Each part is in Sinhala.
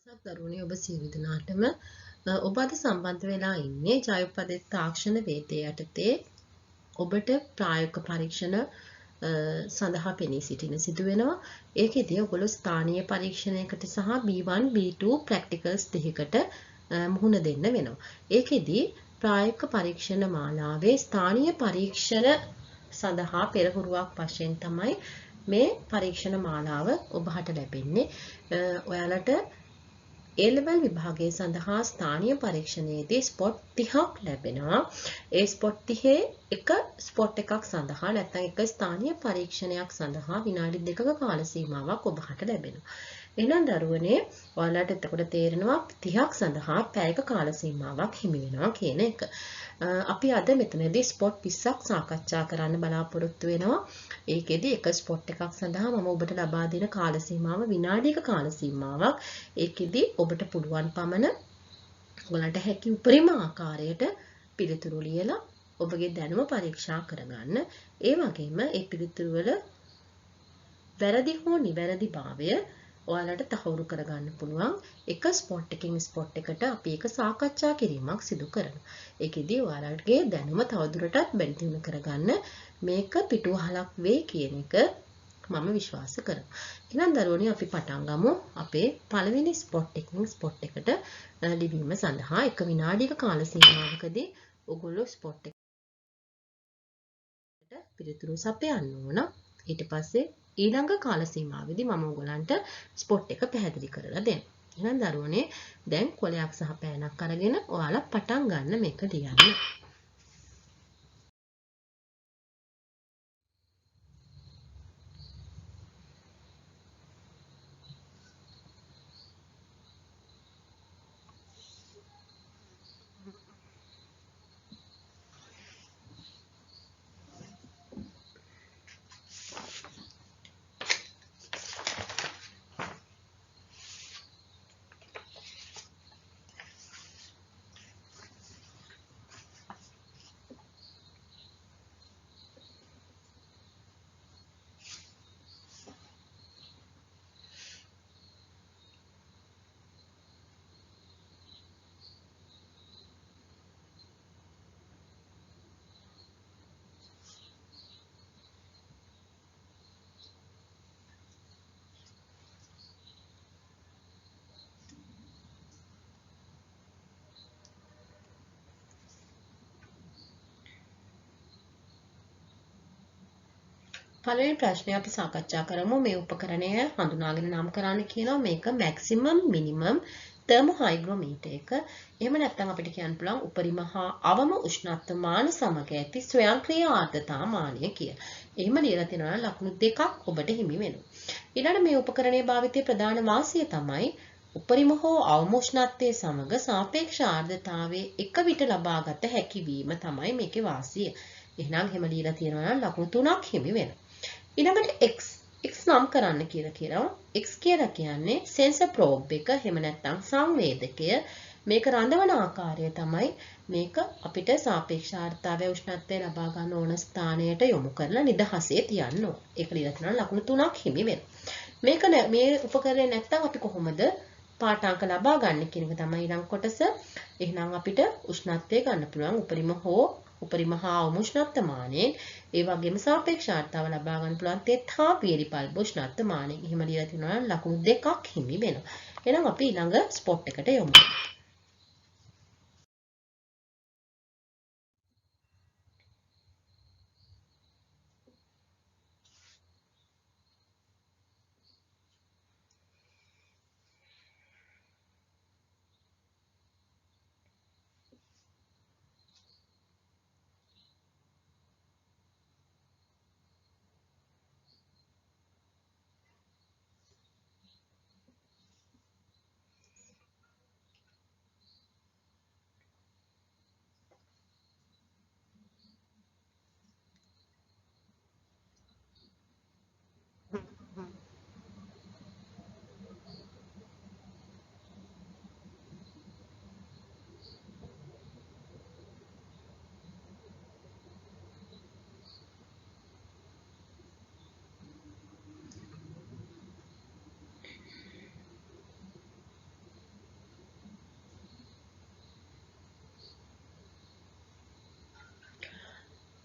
දරුවනේ ඔබ සියලු දෙනාටම ඔබ අද සම්බන්ධ වෙලා ඉන්නේ ජයප්‍රද තාක්ෂණ වේදේ යටතේ ඔබට ප්‍රායෝගික පරීක්ෂණ සඳහා පෙනී සිටින සිදු වෙනවා. ඒකෙදී ඔයගොල්ලෝ ස්ථානීය පරීක්ෂණයකට සහ B1 B2 ප්‍රැක්ටිකල්ස් දෙකකට මුහුණ දෙන්න වෙනවා. ඒකෙදී ප්‍රායෝගික පරීක්ෂණ මාලාවේ ස්ථානීය පරීක්ෂණ සඳහා පෙරහුරුවක් වශයෙන් තමයි මේ පරීක්ෂණ මාලාව ඔබට ලැබෙන්නේ. ඔයාලට A-level විභාගය සඳහා ස්ථානීය පරීක්ෂණයේදී ස්පොට් 30ක් ලැබෙනවා. ඒ ස්පොට් 30 එක ස්පොට් එකක් සඳහා නැත්නම් එක ස්ථානීය පරීක්ෂණයක් සඳහා විනාඩි 2ක කාල සීමාවක් ඔබට ලැබෙනවා. එහෙනම් දරුවනේ ඔයාලට එතකොට තේරෙනවා 30ක් සඳහා පැයක කාල සීමාවක් හිමි වෙනවා කියන එක. අපි අද මෙතනදී ස්පොට් 20ක් සාකච්ඡා කරන්න බලාපොරොත්තු වෙනවා. ඒකෙදි එක ස්පොට් එකක් සඳහා මම ඔබට ලබා දෙන කාල සීමාව විනාඩියක කාල සීමාවක්. ඒකෙදි ඔබට පුළුවන් පමණ ඔයාලට හැකි උපරිම ආකාරයට පිළිතුරු ලියලා ඔබගේ දැනුම පරීක්ෂා කරගන්න. ඒ වගේම ඒ පිළිතුරු වල වැරදි හෝ නිවැරදි භාවය ඔයාලට තහවුරු කරගන්න පුළුවන්. එක ස්පොට් එකකින් ස්පොට් එකට අපි එක සාකච්ඡා කිරීමක් සිදු කරනවා. ඒකෙදී ඔයාලගේ දැනුම තවදුරටත් බැලඳිනු කරගන්න මේක පිටුවහලක් වේ කියන එක මම විශ්වාස කරනවා. එහෙනම් දරුවනේ අපි පටන් ගමු අපේ පළවෙනි ස්පොට් එකකින් ස්පොට් එකට ලිවීම සඳහා එක විනාඩියක කාල සීමාවකදී ඔයගොල්ලෝ ස්පොට් එකට පිළිතුරු සපයන්න ඕන. ඊට පස්සේ ඊළඟ කාල සීමාවෙදී මම ඔයගලන්ට ස්පොට් එක පැහැදිලි කරලා දෙනවා. එහෙනම් දරුවනේ දැන් කොලයක් සහ පෑනක් අරගෙන ඔයාලා පටන් ගන්න මේක ලියන්න. පළවෙනි ප්‍රශ්නය අපි සාකච්ඡා කරමු. මේ උපකරණය හඳුනාගෙන නම් කරන්න කියනවා. මේක maximum minimum thermohygrometer එක. එහෙම නැත්නම් අපිට කියන්න පුළුවන් උපරිම හා අවම උෂ්ණත්ව මාන සමග ඇති ස්වයංක්‍රීය ආර්ද්‍රතා මානය කියලා. එහෙම ලියලා තියෙනවා ලකුණු දෙකක් ඔබට හිමි වෙනවා. ඊළඟ මේ උපකරණයේ භාවිතයේ ප්‍රධාන වාසිය තමයි උපරිම හෝ අවම උෂ්ණත්වයේ සමග සාපේක්ෂ ආර්ද්‍රතාවයේ එක විට ලබාගත හැකි වීම තමයි මේකේ වාසිය. එහෙනම් එහෙම ලියලා තියෙනවා නම් ලකුණු 3ක් හිමි වෙනවා. ඊළඟට x නම් කරන්න කියලා කියනවා. x කියලා කියන්නේ sensor probe එක. එහෙම නැත්නම් සංවේදකය. මේක රඳවන ආකාරය තමයි මේක අපිට සාපේක්ෂ ආර්ද්‍රතාවය උෂ්ණත්වය ලබා ගන්න ඕන ස්ථානයට යොමු කරලා නිදහසේ තියන්න ඕන. ඒක ලියලා තියෙනවා ලකුණු 3ක් හිමි වෙනවා. මේක මේ උපකරණය නැත්නම් අපි කොහොමද පාඨාංක ලබා ගන්න කියන එක තමයි ඊළඟ කොටස. එහෙනම් අපිට උෂ්ණත්වය ගන්න පුළුවන් උපරිම හා අවම උෂ්ණත්ව මානයෙන් ඒ වගේම සාපේක්ෂ ආර්ද්‍රතාව ලබා ගන්න පුළුවන් තෙත් හා පියලි පල්බ උෂ්ණත්ව මානයෙන්. එහෙම ලියලා තියෙනවා නම් ලකුණු දෙකක් හිමි වෙනවා. එහෙනම් අපි ඊළඟ ස්පොට් එකට යමු.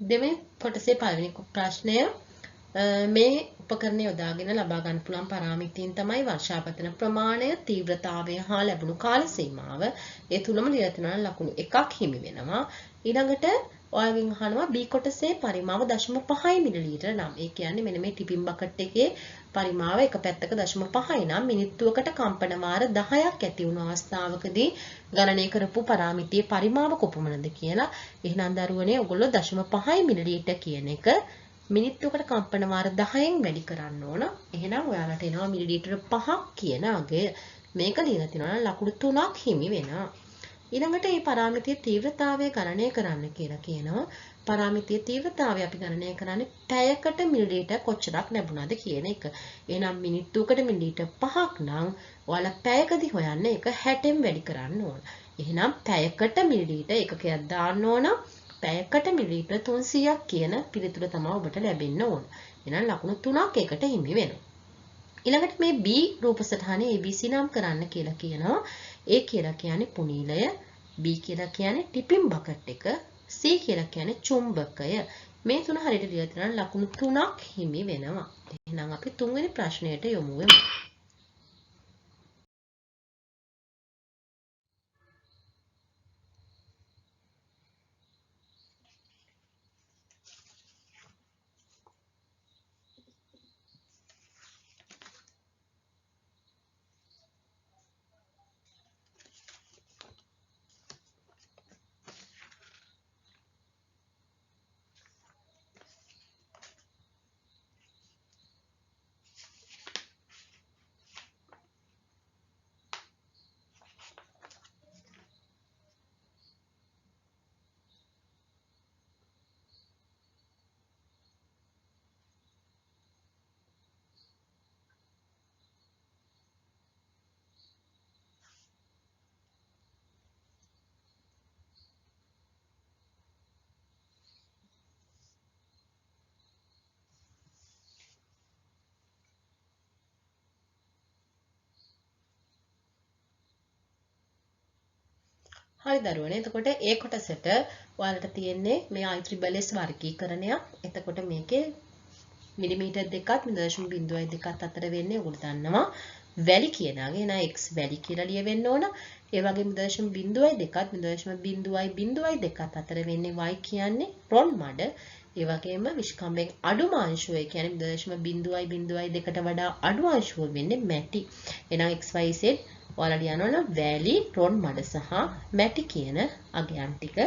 දෙවෙනි කොටසේ පළවෙනි ප්‍රශ්නය මේ උපකරණය යොදාගෙන ලබා ගන්න පුළුවන් පාරාමිතීන් තමයි වර්ෂාපතන ප්‍රමාණය, තීව්‍රතාවය හා ලැබුණු කාල සීමාව. ඒ තුනම ලියලා තියෙනවා ලකුණු 1ක් හිමි වෙනවා. ඊළඟට ඔයාගෙන් අහනවා B කොටසේ පරිමාව 0.5 මිලිලීටර නම්. ඒ කියන්නේ මෙන්න මේ ටිපින් බකට් එකේ පරිමාව එක පැත්තක 0.5යි නම් මිනිත්තුවකට කම්පන වාර 10ක් ඇති වුණු අවස්ථාවකදී ගණනය කරපු පාරාමිතියේ පරිමාව කොපමණද කියලා. එහෙනම් දරුවනේ ඔයගොල්ලෝ 0.5 මිලිලීටර කියන එක මිනිත්තුවකට කම්පන වාර 10න් වැඩි කරන්න ඕන. එහෙනම් ඔයාලට එනවා මිලිලීටර 5ක් කියන අගය. මේක ලියලා තිනවා නම් ලකුණු 3ක් හිමි වෙනවා. ඊළඟට මේ පාරාමිතියේ තීව්‍රතාවය ගණනය කරන්න කියලා කියනවා. පාරාමිතියේ තීව්‍රතාවය අපි ගණනය කරන්නේ පැයකට මිලිලීටර කොච්චරක් ලැබුණාද කියන එක. එහෙනම් මිනිත්තුවකට මිලිලීටර 5ක් නම් ඔයාලා පැයකදී හොයන්න ඒක 60න් වැඩි කරන්න ඕන. එහෙනම් පැයකට මිලිලීටර එකකයක් දාන්න ඕන. පැයකට මිලිලීටර 300ක් කියන පිළිතුර තමයි ඔබට ලැබෙන්න ඕන. එහෙනම් ලකුණු 3ක් එකට හිමි වෙනවා. ඊළඟට මේ B රූප සටහනේ ABC නම් කරන්න කියලා කියනවා. A කියලා කියන්නේ පුනීලය, B කියලා කියන්නේ ටිපින් බකට් එක, C කියලා කියන්නේ චුම්බකය. මේ තුන හරියට ලියලා තියෙනවා ලකුණු 3ක් හිමි වෙනවා. එහෙනම් අපි තුන්වෙනි ප්‍රශ්නයට යමු වෙමු. හරි දරුවනේ. එතකොට ඒ කොටසට ඔයාලට තියෙන්නේ මේ IEEE වර්ගීකරණයක්. එතකොට මේකේ මිලිමීටර් 2ත් 0.02ත් අතර වෙන්නේ ඔයගොල්ලෝ දන්නවා වැලි කියනාගේ නා x වැලි කියලා ලියවෙන්න ඕන. ඒ වගේම 0.02ත් 0.02ත් අතර වෙන්නේ y කියන්නේ රොන් මඩ. ඒ වගේම විෂ්කම්බෙන් අඩුම අංශුව ඒ කියන්නේ 0.02ට වඩා අඩු අංශුව වෙන්නේ මැටි. එහෙනම් xyz ඔයාලා ලියන්න ඕන වැලි, රොන් මඩ සහ මැටි කියන අගයන් ටික.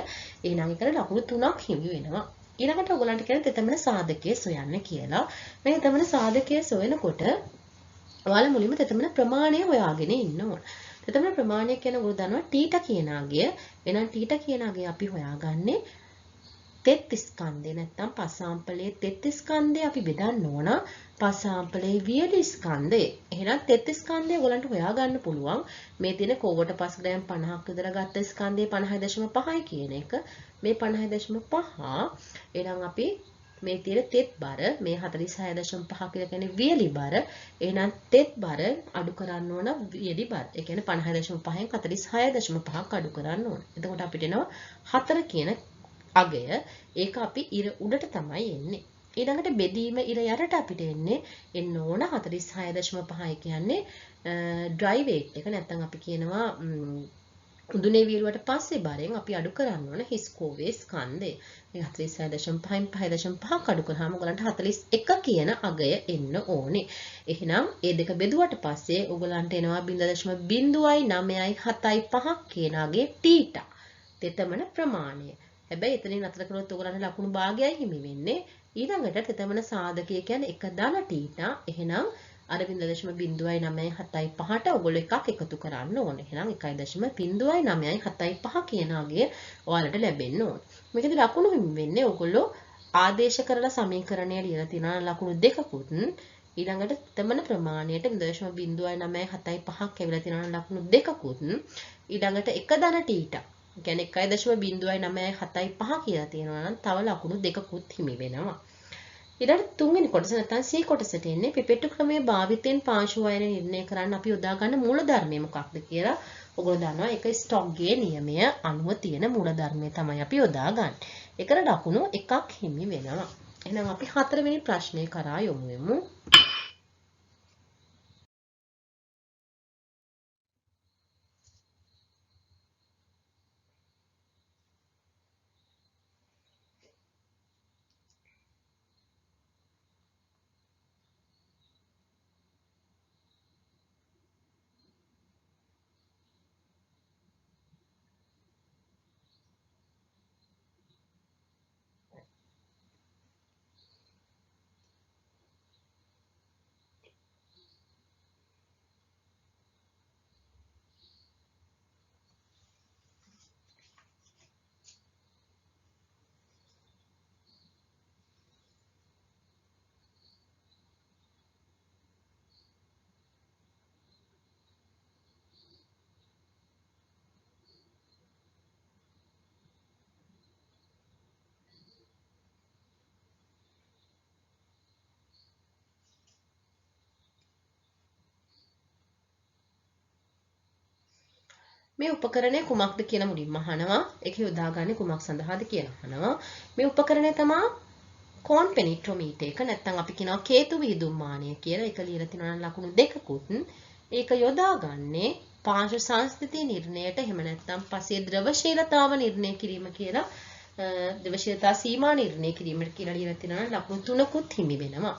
එහෙනම් ඒකට ලකුණු 3ක් හිමි වෙනවා. ඊළඟට ඔයගලන්ට කියන තෙතමන සාධකයේ සොයන්න කියලා. මේ තෙතමන සාධකයේ සොයනකොට ඔයාලා මුලින්ම තෙතමන ප්‍රමාණය හොයාගෙන ඉන්න ඕන. තෙතමන ප්‍රමාණය කියන ඔයගොල්ලෝ දන්නවා තීටා කියන අගය. එහෙනම් තීටා කියන අගය අපි හොයාගන්නේ තෙත් ස්කන්ධය නැත්නම් පස්සාම්පලයේ තෙත් ස්කන්ධය අපි බෙදන්න ඕන පස්සාම්පලයේ වියලි ස්කන්ධය. එහෙනම් තෙත් ස්කන්ධය ඔයගලන්ට හොයාගන්න පුළුවන්. මේ තියෙන කෝවට පස් ග්‍රෑම් 50ක් විතර ගත්ත ස්කන්ධය 56.5යි කියන එක. මේ 56.5 එහෙනම් අපි මේ තියෙන තෙත් බර මේ 46.5 කියලා කියන්නේ වියලි බර. එහෙනම් තෙත් බර අඩු කරන්න ඕන වියලි බර. ඒ කියන්නේ 56.5න් 46.5ක් අඩු කරන්න ඕන. එතකොට අපිට එනවා 4 කියන අගය. ඒක අපි ඉර උඩට තමයි එන්නේ. ඊළඟට බෙදීම ඉර යටට අපිට එන්න ඕන 46.5 කියන්නේ ඩ්‍රයි වේට් එක නැත්නම් අපි කියනවා උඳුනේ වීරුවට පස්සේ බරෙන් අපි අඩු කරන්න ඕන හිස්කෝවේ ස්කන්ධය. මේ 46.5න් 5.5ක් අඩු කරාම ඔයගලන්ට 41 කියන අගය එන්න ඕනේ. එහෙනම් ඒ දෙක බෙදුවට පස්සේ ඔයගලන්ට එනවා 0.975 කියන අගේ තීටා. තෙතමන ප්‍රමාණය. හැබැයි එතනින් අතර කරොත් ඔයගලන්ට ලකුණු භාගයයි හිමි වෙන්නේ. ඊළඟට තෙතමන සාධකය කියන්නේ එක ධන තීටා. එහෙනම් අර 0.975ට ඔයගොල්ලෝ එකක් එකතු කරන්න ඕනේ. එහෙනම් 1.0975 කියන අගය ඔයාලට ලැබෙන්න ඕනේ. මේකදී ලකුණු හිමි වෙන්නේ ඔයගොල්ලෝ ආදේශ කරලා සමීකරණය ලියලා තියෙනවා ලකුණු දෙකකුත්. ඊළඟට තෙතමන ප්‍රමාණයට 0.975ක් ඇවිල්ලා තියෙනවා ලකුණු දෙකකුත්. ඊළඟට එක ධන තීටා කියන්නේ 1.0975 කියලා තියෙනවා නම් තව ලකුණු දෙකකුත් හිමි වෙනවා. ඊළඟ තුන්වෙනි කොටස නැත්නම් C කොටසට එන්නේ පිපෙට්ටු ක්‍රමයේ භාවිතයෙන් පාංශු වයන නිර්ණය කරන්න අපි යොදා ගන්න මූලධර්මය මොකක්ද කියලා. ඔයගොල්ලෝ දන්නවා ඒක ස්ටොක්ගේ නියමය අනුව තියෙන මූලධර්මය තමයි අපි යොදා ගන්න. ඒකට ලකුණු 1ක් හිමි වෙනවා. එහෙනම් අපි 4 වෙනි ප්‍රශ්නය කරා යමු වෙමු. මේ උපකරණය කුමක්ද කියලා මුලින්ම අහනවා. ඒක යොදාගන්නේ කුමක් සඳහාද කියලා අහනවා. මේ උපකරණය තමයි කෝන් පෙනිට්‍රොමීටර් එක නැත්නම් අපි කියනවා කේතු විහිදුම් මානය කියලා. ඒක ලියලා තිනවා නම් ලකුණු දෙකකුත්. ඒක යොදාගන්නේ පාංශු සංස්ථිතිය නිර්ණයට එහෙම නැත්නම් පසේ ද්‍රවශීලතාව නිර්ණය කිරීම කියලා ද්‍රවශීලතා සීමා නිර්ණය කිරීමට කියලා ලියලා තිනවා නම් ලකුණු 3කුත් හිමි වෙනවා.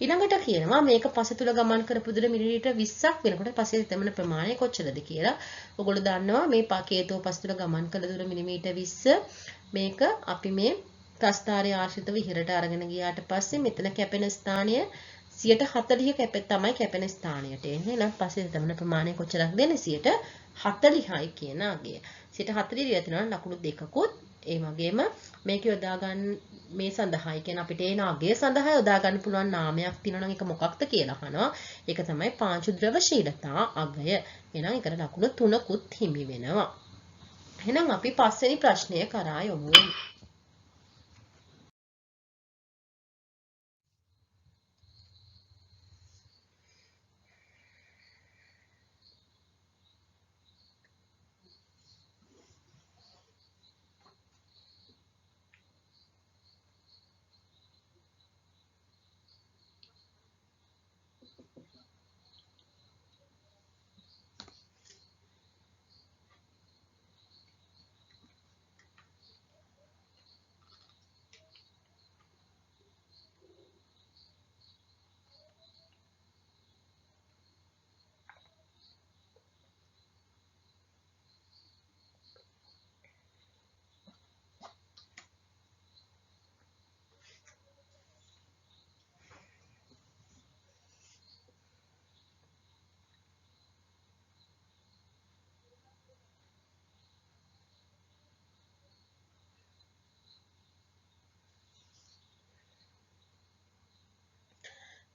ඊළඟට කියනවා මේක පස තුල ගමන් කරපු දුර මිලිලීටර් 20ක් වෙනකොට පසේ තෙමන ප්‍රමාණය කොච්චරද කියලා. ඔයගොල්ලෝ දන්නවා මේ කේතුව පස තුල ගමන් කළ දුර මිලිමීටර් 20 මේක අපි මේ ප්‍රස්ථාරය ආශ්‍රිතව ඉහළට අරගෙන ගියාට පස්සේ මෙතන කැපෙන ස්ථානය 140 තමයි කැපෙන ස්ථානයට එන්නේ. එහෙනම් පසේ තෙමන ප්‍රමාණය කොච්චරක් දෙන්නේ 140යි කියන අගය. 140 ඉරිය තිනවා ලකුණු දෙකකුත් ඒ වගේම මේක යොදා ගන්න මේ සඳහායි කියන අපිට එන අගය සඳහා යොදා ගන්න පුළුවන් නාමයක් තියෙනවා නම් ඒක මොකක්ද කියලා අහනවා. ඒක තමයි පාංශු ද්‍රවශීලතා අගය. එහෙනම් ඒකට ලකුණු 3කුත් හිමි වෙනවා. එහෙනම් අපි පස්වෙනි ප්‍රශ්නය කරා යමු.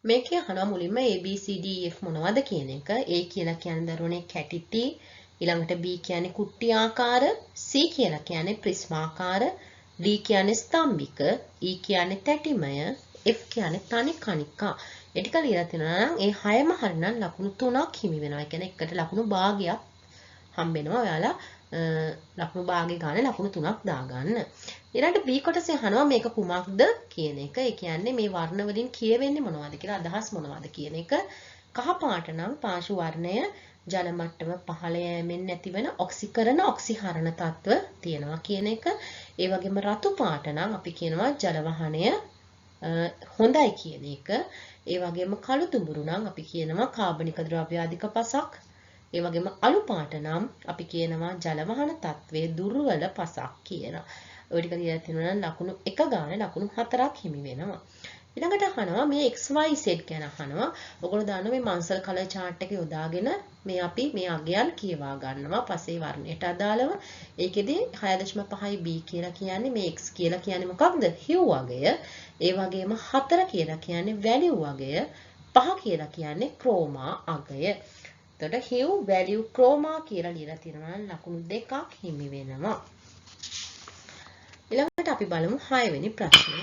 මේකේ අහනවා මුලින්ම ABCDEF මොනවද කියන එක. A කියලා කියන්නේ දරුවනේ කැටිටි, ඊළඟට B කියන්නේ කුට්ටි ආකාර, C කියලා කියන්නේ ප්‍රිස්මාකාර, D කියන්නේ ස්තම්භික, E කියන්නේ තැටිමය, F කියන්නේ තනි කණිකා. ඒ ටික ලියලා තියෙනවා නම් ඒ හයම හරිනම් ලකුණු 3ක් හිමි වෙනවා. ඒ කියන්නේ එකට ලකුණු භාගයක් හම්බ වෙනවා. ඔයාලා ලකුණු භාගය ගන්න ලකුණු 3ක් දාගන්න. ඊළඟට B කොටසේ අහනවා මේක කුමක්ද කියන එක. ඒ කියන්නේ මේ වර්ණ වලින් කියවෙන්නේ මොනවද කියලා අදහස් මොනවද කියන එක. කහ පාට නම් පාංශු වර්ණය ජල මට්ටම පහළ යෑමෙන් නැතිවන ඔක්සිකරණ ඔක්සිහරණ තත්ත්ව තියෙනවා කියන එක. ඒ වගේම රතු පාට නම් අපි කියනවා ජල වහනය හොඳයි කියන එක. ඒ වගේම කළු දුඹුරු නම් අපි කියනවා කාබනික ද්‍රව්‍ය අධික පසක්. ඒ වගේම අලු පාට නම් අපි කියනවා ජල වහන තත්ත්වයේ දුර්වල පසක් කියලා. ඔය ටික ලියලා තියෙනවා නම් ලකුණු 1 ගානේ ලකුණු 4ක් හිමි වෙනවා. ඊළඟට අහනවා මේ XYZ ගැන අහනවා. ඔයගොල්ලෝ දන්නවා මේ මන්සල් කලර් chart එක යොදාගෙන මේ අපි මේ අගයන් කියවා ගන්නවා පසේ වර්ණයට අදාළව. ඒකෙදි 6.5යි B කියලා කියන්නේ මේ X කියලා කියන්නේ මොකක්ද? hue අගය. ඒ වගේම 4 කියලා කියන්නේ value අගය. 5 කියලා කියන්නේ chroma අගය. එතකොට hue, value, chroma කියලා ලියලා තියෙනවා නම් ලකුණු 2ක් හිමි වෙනවා. ඊළඟට අපි බලමු 6 වෙනි ප්‍රශ්නය.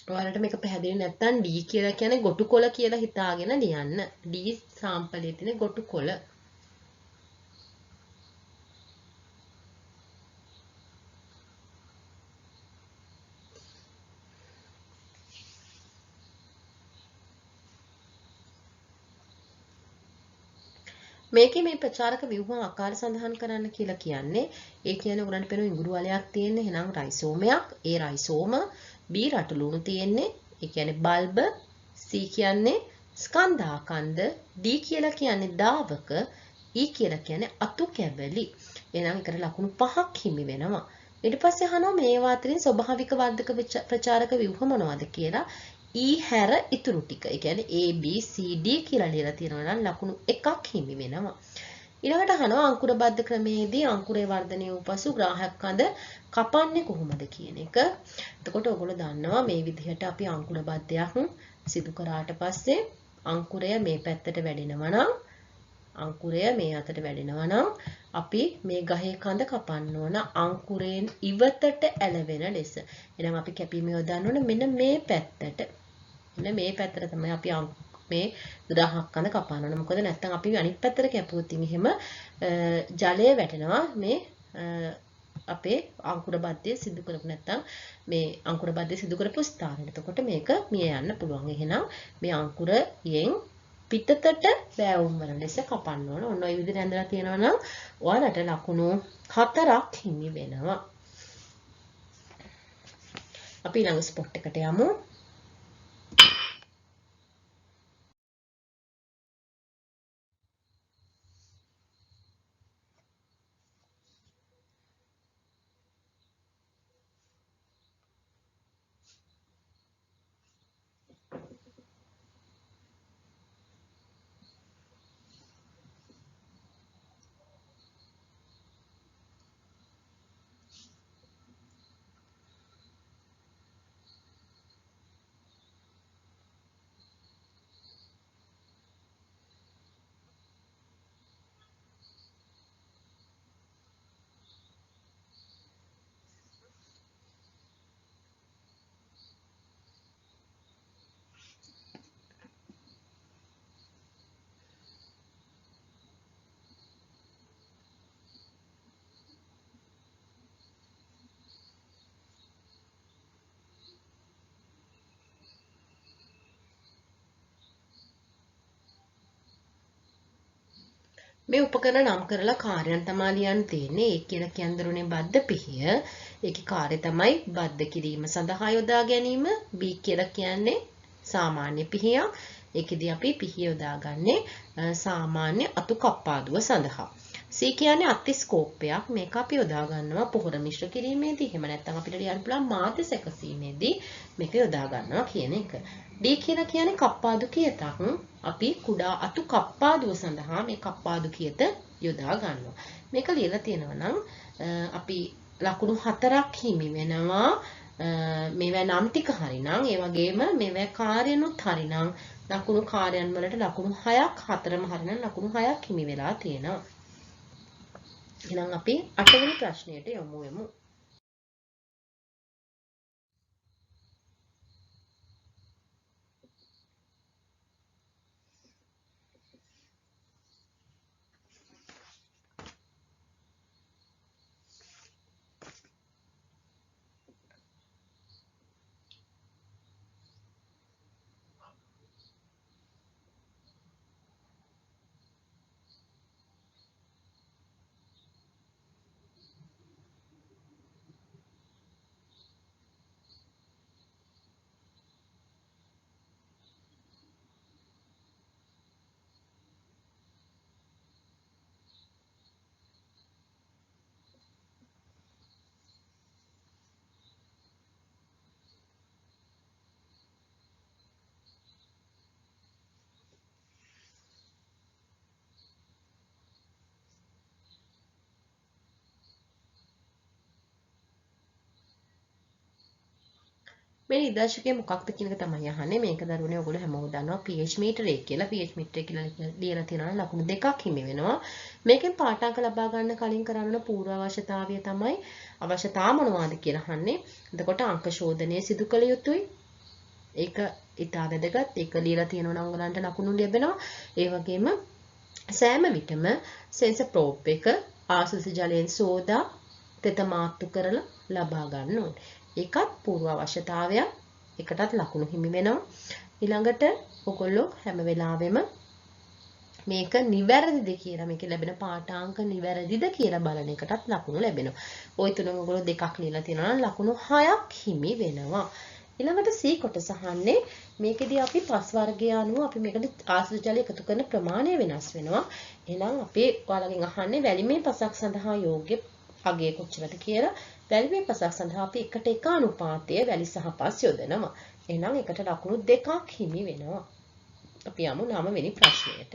ඔයාලට මේක පැහැදිලි නැත්නම් D කියලා කියන්නේ ගොටු කොළ කියලා හිතාගෙන ලියන්න. D සාම්පලයේ තියෙන ගොටු කොළ. මේකේ මේ ප්‍රචාරක ව්‍යුහ ආකාර සඳහන් කරන්න කියලා කියන්නේ ඒ කියන්නේ උගලන්ට පේන ඉඟුරු වලයක් තියෙන එහෙනම් රයිසෝමයක් ඒ රයිසෝම B රටලුණු තියෙන්නේ ඒ කියන්නේ බල්බ C කියන්නේ ස්කන්ධාකන්ද D කියලා කියන්නේ දාවක E කියලා කියන්නේ අතු කැබලි එහෙනම් ඒකට ලකුණු 5ක් හිමි වෙනවා ඊට පස්සේ අහනවා මේවා අතරින් ස්වභාවික වර්ධක ප්‍රචාරක ව්‍යුහ මොනවද කියලා E හැර ඉතුරු ටික. ඒ කියන්නේ A B C D කියලා ලියලා තියෙනවා නම් ලකුණු 1ක් හිමි වෙනවා. ඊළඟට අහනවා අංකුර බද්ධ ක්‍රමයේදී අංකුරේ වර්ධනය වූ පසු ග්‍රාහක කඳ කපන්නේ කොහොමද කියන එක. එතකොට ඔයගොල්ලෝ දන්නවා මේ විදිහට අපි අංකුර බද්ධයක් සිදු කරාට පස්සේ අංකුරය මේ පැත්තට වැඩෙනවා නම් අංකුරය මේ අතට වැඩෙනවා නම් අපි මේ ගහේ කඳ කපන්න ඕන අංකුරයෙන් ඉවතට ඇලවෙන ලෙස. එහෙනම් අපි කැපීම යොදන්න ඕන මෙන්න මේ පැත්තට. මෙන්න මේ පැත්තට තමයි අපි මේ ග්‍රාහක කඳ කපන්න ඕන. මොකද නැත්තම් අපි අනිත් පැත්තට කැපුවොත් එහෙම ජලය වැටෙනවා මේ අපේ අංකුර බද්ධය සිදු කරපු නැත්තම් මේ අංකුර බද්ධය සිදු කරපු ස්ථානෙට. එතකොට මේක මිය යන්න පුළුවන්. එහෙනම් මේ අංකුරයෙන් පිටතට බෑවුම් වන ලෙස කපන්න ඕන. ඔන්න ඔය විදිහට ඇඳලා තියෙනවා නම් ඔයාලට ලකුණු 4ක් හිමි වෙනවා. අපි ඊළඟ ස්පොට් එකට යමු. මේ උපකරණ නම් කරලා කාර්යයන් තමයි ලියන්න තියෙන්නේ. ඒ කියලා කියන්දරුනේ බද්ධ පිහිය. ඒකේ කාර්යය තමයි බද්ධ කිරීම සඳහා යොදා ගැනීම. B කියලා කියන්නේ සාමාන්‍ය පිහියක්. ඒකෙදී අපි පිහිය යොදාගන්නේ සාමාන්‍ය අතු කප්පාදුව සඳහා. C කියන්නේ අතිස්කෝපයක්. මේක අපි යොදා ගන්නවා පොහොර මිශ්‍ර කිරීමේදී. එහෙම නැත්නම් අපිට ලියන්න පුළුවන් මාධ්‍ය සැකසීමේදී මේක යොදා ගන්නවා කියන එක. D කියලා කියන්නේ කප්පාදු කියතක්. අපි කුඩා අතු කප්පාදුව සඳහා මේ කප්පාදු කියත යොදා ගන්නවා. මේක ලියලා තියෙනවා නම් අපි ලකුණු 4ක් හිමි වෙනවා. මේවා නම් ටික හරිනම් ඒ වගේම මේවා කාර්යනුත් හරිනම් ලකුණු කාර්යයන් වලට ලකුණු 6ක් හතරම හරිනම් ලකුණු 6ක් හිමි වෙලා තියෙනවා. එහෙනම් අපි 8 වෙනි ප්‍රශ්නයට යමු. මේ නිදර්ශකය මොකක්ද කියන එක තමයි අහන්නේ. මේක දරුවනේ ඔයගොල්ලෝ හැමෝම දන්නවා pH මීටරය කියලා. pH මීටරය කියලා ලියලා තියෙනවා ලකුණු 2ක් හිමි වෙනවා. මේකෙන් පාඨාංක ලබා ගන්න කලින් කරන්න පූර්ව අවශ්‍යතාවය තමයි අවශ්‍යතා මොනවාද කියලා අහන්නේ. එතකොට අංක ශෝධනය සිදු කළ යුතුයි. ඒක ඉතා වැදගත්. ඒක ලියලා තියෙනවා නම් ඔයගලන්ට ලකුණු ලැබෙනවා. ඒ වගේම සෑම විටම සෙන්සර් ප්‍රෝබ් එක ආශ්වාස ජලයෙන් සෝදා තෙත මාත්තු කරලා ලබා ගන්න ඕනේ. ඒකත් පූර්ව අවශ්‍යතාවයක්. එකටත් ලකුණු හිමි වෙනවා. ඊළඟට ඔයගොල්ලෝ හැම වෙලාවෙම මේක නිවැරදිද කියලා මේකේ ලැබෙන පාඨාංක නිවැරදිද කියලා බලන එකටත් ලකුණු ලැබෙනවා. ওই තුනෙන් ඔයගොල්ලෝ දෙකක් ලියලා තියෙනවා නම් ලකුණු 6ක් හිමි වෙනවා. ඊළඟට C කොටස අහන්නේ මේකෙදී අපි පස් වර්ගය අනුව අපි මේකට ආශ්‍රිත ජල එකතු කරන ප්‍රමාණය වෙනස් වෙනවා. එහෙනම් අපි ඔයාලගෙන් අහන්නේ වැලිමේ පසක් සඳහා යෝග්‍ය අගය කොච්චරද කියලා. වැලිමේ පසක් සඳහා අපි 1:1 අනුපාතය වැලි සහ පස් යොදනවා. එහෙනම් එකට ලකුණු 2ක් හිමි වෙනවා. අපි යමු 9 වෙනි ප්‍රශ්නයට.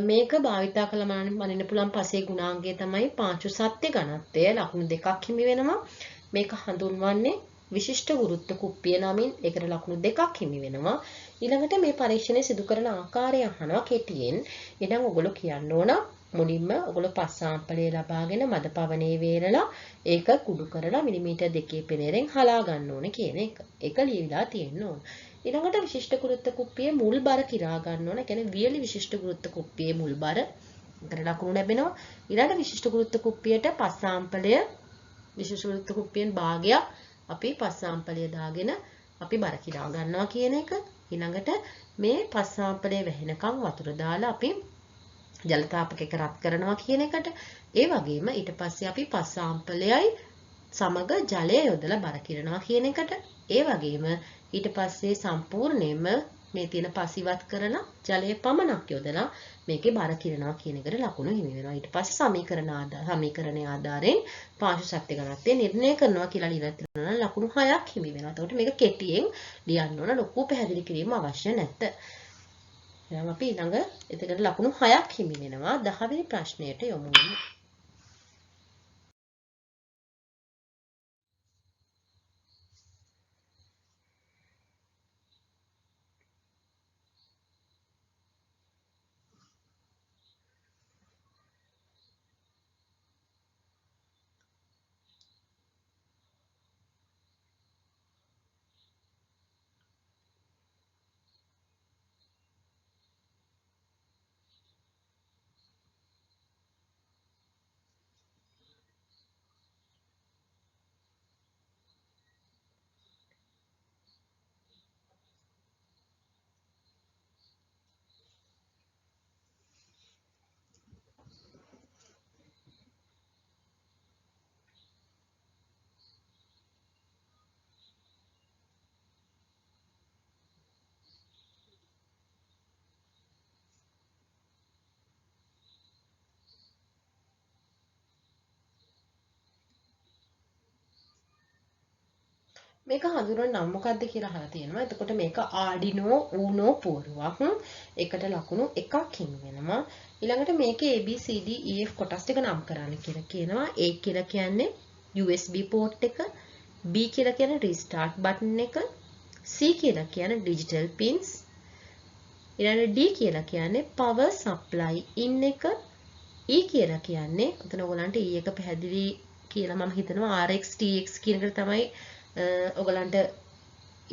මේක භාවිතා කළ මනින්න පුළුවන් පසේ ගුණාංගය තමයි පාංචු සත්‍ය ඝනත්වය. ලකුණු 2ක් හිමි වෙනවා. මේක හඳුන්වන්නේ විශිෂ්ට ගුරුත්ව කුප්පිය නමින්. ඒකට ලකුණු 2ක් හිමි වෙනවා. ඊළඟට මේ පරීක්ෂණය සිදු කරන ආකාරය අහනවා කෙටියෙන්. එහෙනම් ඔයගොල්ලෝ කියන්න ඕන මුලින්ම ඔයගොල්ලෝ පස් සාම්පලය ලබාගෙන මද පවනේ වේරලා ඒක කුඩු කරලා මිලිමීටර් 2 පෙරේරෙන් හලා ගන්න ඕනේ කියන එක. ඒක ලියවිලා තියෙන්න ඕන. ඊළඟට විශිෂ්ට ගුරුත්ව කුප්පියේ මුල් බර කිරා ගන්න ඕන. කියන්නේ වියලි විශිෂ්ට ගුරුත්ව කුප්පියේ මුල් බර. ඒකට ලකුණු ලැබෙනවා. ඊළඟ විශිෂ්ට ගුරුත්ව කුප්පියට පස් සාම්පලය විශිෂ්ට ගුරුත්ව කුප්පියෙන් භාගයක් අපි පස් සාම්පලය දාගෙන අපි බර කිරා ගන්නවා කියන එක. ඊළඟට මේ පස් සාම්පලය වැහෙනකම් වතුර දාලා අපි ජල තාපකයක රත් කරනවා කියන එකට. ඒ වගේම ඊට පස්සේ අපි පස් සාම්පලයයි සමග ජලය යොදලා බර කිරනවා කියන එකට. ඒ වගේම ඊට පස්සේ සම්පූර්ණයෙන්ම මේ තියෙන පස් ඉවත් කරලා ජලය පමණක් යොදලා මේකේ බර කිරනවා කියන එකට ලකුණු හිමි වෙනවා. ඊට පස්සේ සමීකරණයේ ආධාරයෙන් පාංශු සත්‍ය ඝනත්වය නිර්ණය කරනවා කියලා ලියලා තියෙනවා නම් ලකුණු 6ක් හිමි වෙනවා. එතකොට මේක කෙටියෙන් ලියන්න ඕන. ලොකු පැහැදිලි කිරීම අවශ්‍ය නැත. එහෙනම් අපි ඊළඟ එතකොට ලකුණු 6ක් හිමි වෙනවා. 10 වෙනි ප්‍රශ්නයට යමු. මේක හඳුන්වන නම මොකක්ද කියලා අහලා තියෙනවා. එතකොට මේක ආඩිනෝ ඌනෝ පුවරුවක්. එකට ලකුණු 1ක් හිමි වෙනවා. ඊළඟට මේකේ ABCD EF කොටස් ටික නම් කරන්න කියලා කියනවා. A කියලා කියන්නේ USB port එක, B කියලා කියන්නේ restart button එක, C කියලා කියන්නේ digital pins, ඊළඟට D කියලා කියන්නේ power supply in එක, E කියලා කියන්නේ උතන ඔයගලන්ට E එක පැහැදිලි කියලා මම හිතනවා RX TX කියන එක තමයි ඔයගලන්ට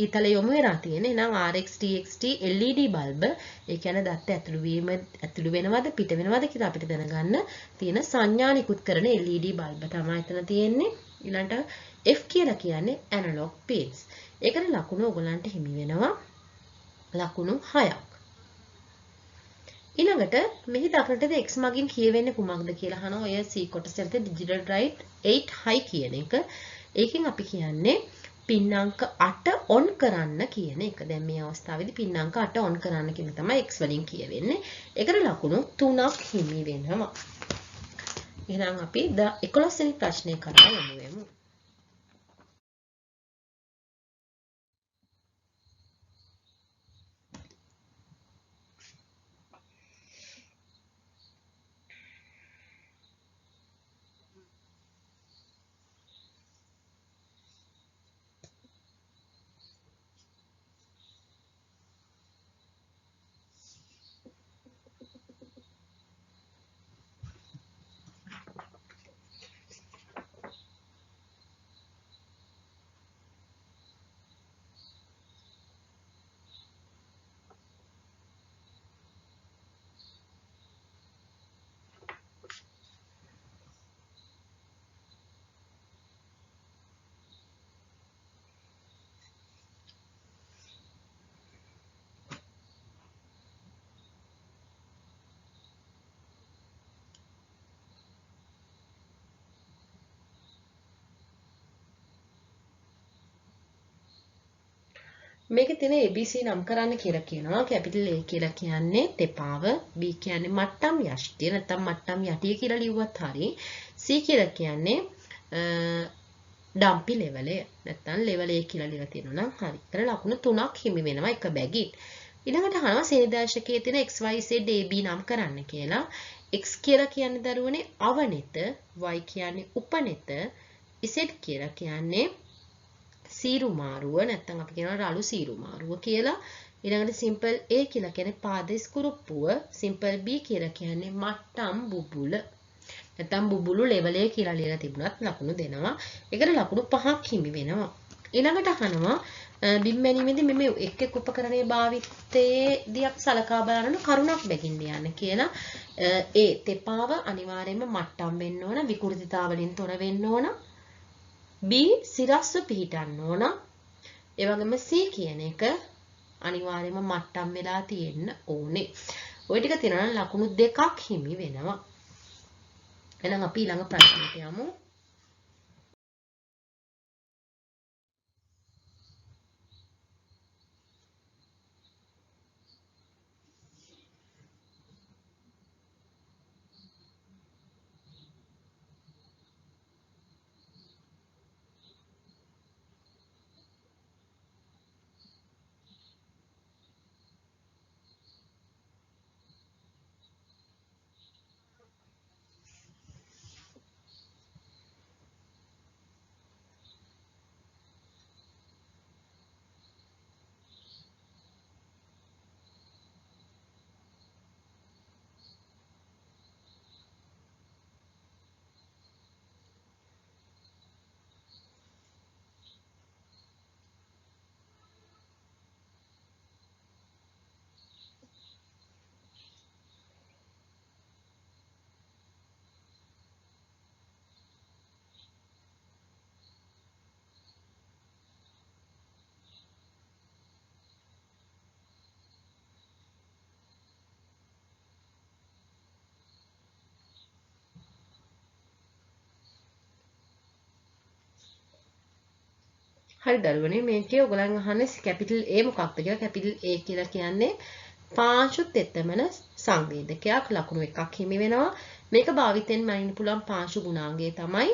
ඊතල යොමු වෙලා තියෙන්නේ. එහෙනම් RX TXT LED බල්බ ඒ කියන්නේ දත්ත ඇතුළු වෙනවද පිට වෙනවද කියලා අපිට දැනගන්න තියෙන සංඥා නිකුත් කරන LED බල්බ තමයි එතන තියෙන්නේ. ඊළඟට F කියලා කියන්නේ analog pins. ඒකට ලකුණු ඔයගලන්ට හිමි වෙනවා ලකුණු 6ක්. ඊළඟට මෙහි දක්නටද x මගින් කියවෙන්නේ කුමක්ද කියලා අහනවා. ඔය C කොටසට digital write 8 high කියන එක. ඒකෙන් අපි කියන්නේ පින් අංක 8 on කරන්න කියන එක. දැන් මේ අවස්ථාවේදී පින් අංක 8 on කරන්න කියන තමයි x වලින් කියවෙන්නේ. ඒකට ලකුණු 3ක් හිමි වෙනවා. එහෙනම් අපි 11 වෙනි ප්‍රශ්නය කරා යමු වෙමු. මේකේ තියෙන ABC නම් කරන්න කියලා කියනවා. කැපිටල් A කියලා කියන්නේ තෙපාව, B කියන්නේ මට්ටම් යෂ්ටිය නැත්නම් මට්ටම් යටිය කියලා ලිව්වත් හරි. C කියලා කියන්නේ ඩම්පි ලෙවලය නැත්නම් ලෙවල් 1 කියලා ලියලා තියෙනවා නම් හරි. ඒතර ලකුණු 3ක් හිමි වෙනවා එක බැගින්. ඊළඟට අහනවා සේදාශකයේ තියෙන XYZ AB නම් කරන්න කියලා. X කියලා කියන්නේ දරුවනේ අවනෙත, Y කියන්නේ උපනෙත, Z කියලා කියන්නේ සීරු මාරුව නැත්නම් අපි කියනවා රළු සීරු මාරුව කියලා. ඊළඟට සිම්පල් A කියලා කියන්නේ පාදෙස් කුරුප්පුව, සිම්පල් B කියලා කියන්නේ මට්ටම් බුබුල. නැත්නම් බුබුලු ලෙවල් 1 කියලා ලියලා තිබුණත් ලකුණු දෙනවා. ඒකට ලකුණු 5ක් හිමි වෙනවා. ඊළඟට අහනවා බිම්මැනීමේදී මෙමෙ එක් එක් උපකරණයේ භාවිතයේදී අපි සලකා බලන කරුණක් බැගින් ලියන්න කියලා. A තෙපාව අනිවාර්යයෙන්ම මට්ටම් වෙන්න ඕන, විකෘතිතා වලින් තොර වෙන්න ඕන. B සිරස්ව පිහිටන්න ඕන. ඒ වගේම C කියන එක අනිවාර්යයෙන්ම මට්ටම් වෙලා තියෙන්න ඕනේ. ওই ටික තියෙනවා නම් ලකුණු 2ක් හිමි වෙනවා. එහෙනම් අපි ඊළඟ ප්‍රශ්නෙට යමු. හරි දරුවනේ මේකේ ඔයගලන් අහන්නේ කැපිටල් A මොකක්ද කියලා. කැපිටල් A කියලා කියන්නේ පාංශු තෙතමන සංවේදකයක්. ලකුණු 1ක් හිමි වෙනවා. මේක භාවිතයෙන් මනින්න පුළුවන් පාංශු ගුණාංගය තමයි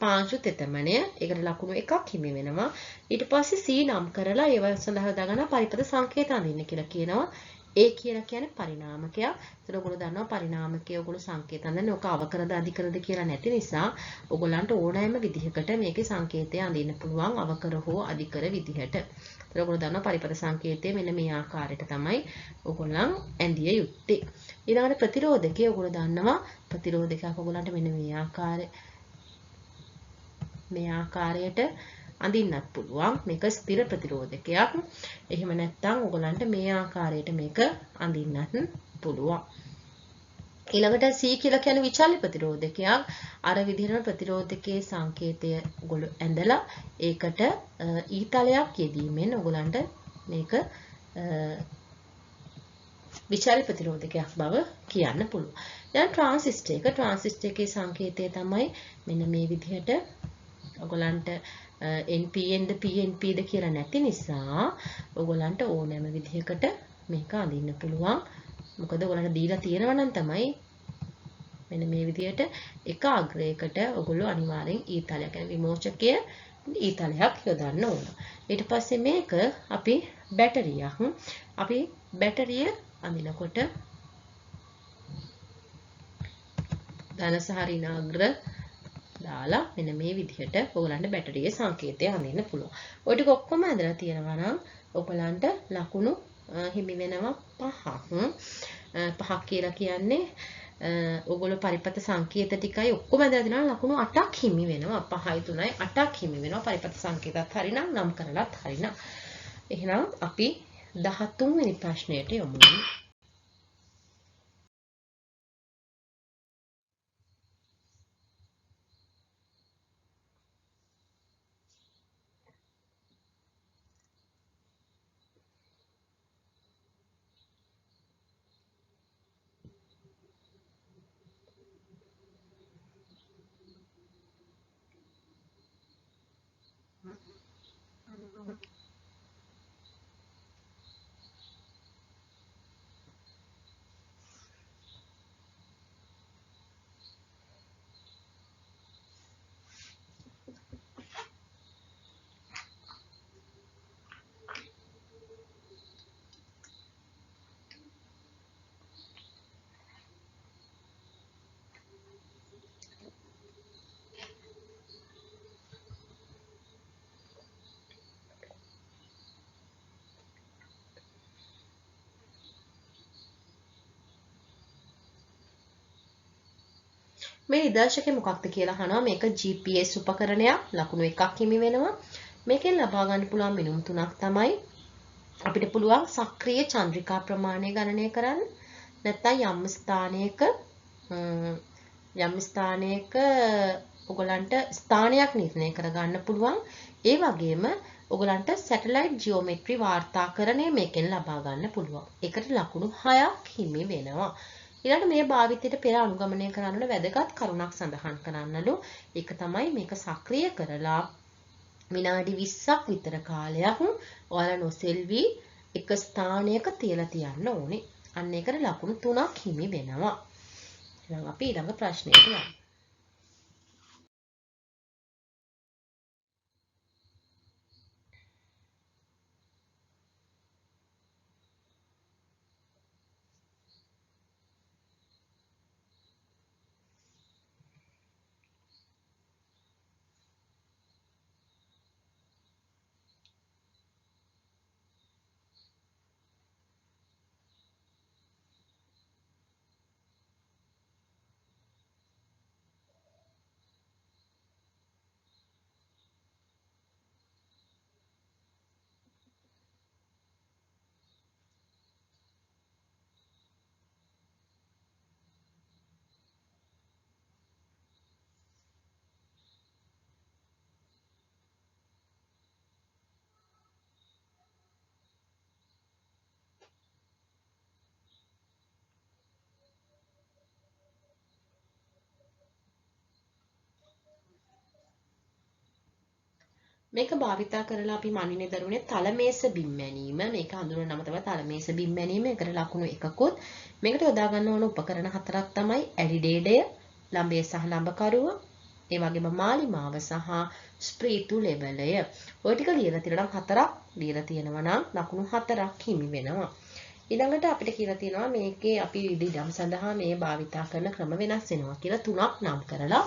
පාංශු තෙතමනය. ඒකට ලකුණු 1ක් හිමි වෙනවා. ඊට පස්සේ C නම් කරලා ඒව සඳහා දාගන්න පරිපද සංකේත අඳින්න කියලා කියනවා. A කියලා කියන්නේ පරිණාමකයක්. ඒතර ඔයගොල්ලෝ දන්නවා පරිණාමකය ඔයගොල්ලෝ සංකේත අඳින්නේ ඔක අවකරද අධිකරද කියලා නැති නිසා ඔයගොල්ලන්ට ඕනෑම විදිහකට මේකේ සංකේතය අඳින්න පුළුවන් අවකර හෝ අධිකර විදිහට. ඒතර ඔයගොල්ලෝ දන්නවා පරිපද සංකේතය මෙන්න මේ ආකාරයට තමයි ඔයගොල්ලන් ඇඳිය යුත්තේ. ඊළඟට ප්‍රතිරෝධකය ඔයගොල්ලෝ දන්නවා ප්‍රතිරෝධකයක් ඔයගොල්ලන්ට මෙන්න මේ ආකාරයට අඳින්නත් පුළුවන්. මේක ස්ථිර ප්‍රතිරෝධකයක්. එහෙම නැත්නම් ඔයගලන්ට මේ ආකාරයට මේක අඳින්නත් පුළුවන්. ඊළඟට C කියලා කියන්නේ විචල්්‍ය ප්‍රතිරෝධකයක්. අර විදිහටම ප්‍රතිරෝධකයේ සංකේතය ඔයගොල්ලෝ ඇඳලා ඒකට ඊතලයක් යෙදීමෙන් ඔයගලන්ට මේක විචල්්‍ය ප්‍රතිරෝධකයක් බව කියන්න පුළුවන්. දැන් ට්‍රාන්සිස්ටර් එකේ සංකේතය තමයි මෙන්න මේ විදිහට ඔයගලන්ට NPNද PNPද කියලා නැති නිසා ඔයගලන්ට ඕනෑම විදිහකට මේක අඳින්න පුළුවන්. මොකද ඔයගලන්ට දීලා තියෙනවා නම් තමයි මෙන්න මේ විදිහට එක අග්‍රයකට ඔයගොල්ලෝ අනිවාර්යෙන් ඊතලයක් කියන්නේ විමෝචකයේ ඊතලයක් යොදන්න ඕන. ඊට පස්සේ මේක අපි බැටරියක්. අපි බැටරිය අඳිනකොට ධන සහ ඍණාග්‍ර දාලා මෙන්න මේ විදිහට ඔයගලන්ට බැටරියේ සංකේතය අඳින්න පුළුවන්. ඔය ටික ඔක්කොම ඇදලා තියෙනවා නම් ඔයගලන්ට ලකුණු හිමි වෙනවා 5ක්. 5ක් කියලා කියන්නේ ඔයගොල්ලෝ පරිපත සංකේත ටිකයි ඔක්කොම ඇදලා දෙනවා ලකුණු 8ක් හිමි වෙනවා. 5යි 3යි 8ක් හිමි වෙනවා. පරිපත සංකේතත් හරිනම් නම් කරලත් හරිනම්. එහෙනම් අපි 13 වෙනි ප්‍රශ්නයට යමු. මේ නිදර්ශකය මොකක්ද කියලා අහනවා. මේක GPS උපකරණයක්. ලකුණු 1ක් හිමි වෙනවා. මේකෙන් ලබා ගන්න පුළුවන් මිනුම් තුනක් තමයි අපිට පුළුවන් සක්‍රීය චන්ද්‍රිකා ප්‍රමාණය ගණනය කරන්න. නැත්නම් යම් ස්ථානයක ඔයගලන්ට ස්ථානයක් නිර්ණය කරගන්න පුළුවන්. ඒ වගේම ඔයගලන්ට සැටලයිට් ජියෝමෙට්‍රි වාර්තාකරණය මේකෙන් ලබා ගන්න පුළුවන්. ඒකට ලකුණු 6ක් හිමි වෙනවා. ඊළඟට මේ භාවිතයට පෙර අනුගමනය කරන්න වැදගත් කරුණක් සඳහන් කරන්නලු. ඒක තමයි මේක සක්‍රිය කරලා විනාඩි 20ක් විතර කාලයක් ඔයාලා නොසෙල්වි එක ස්ථානයක තියලා තියන්න ඕනේ. අන්න ඒකට ලකුණු 3ක් හිමි වෙනවා. එහෙනම් අපි ඊළඟ ප්‍රශ්නයට යමු. මේක භාවිතා කරලා අපි මනින්නේ දරුවනේ තලමේස බිම් මැනීම. මේක හඳුන්වන නම තමයි තලමේස බිම් මැනීම. ඒකට ලකුණු 1කුත්. මේකට යොදා ගන්න ඕන උපකරණ 4ක් තමයි ඇඩිඩේඩය, ලම්බය සහ ලම්බකරුව, ඒ වගේම මාලිමාව සහ ස්ප්‍රීතු ලෙවලය. ඔය ටික ලියලා තියෙනවා නම් 4ක් ලියලා තියෙනවා නම් ලකුණු 4ක් හිමි වෙනවා. ඊළඟට අපිට කියලා තියෙනවා මේකේ අපි ඉදම් සඳහා මේ භාවිතා කරන ක්‍රම වෙනස් වෙනවා කියලා 3ක් නම් කරලා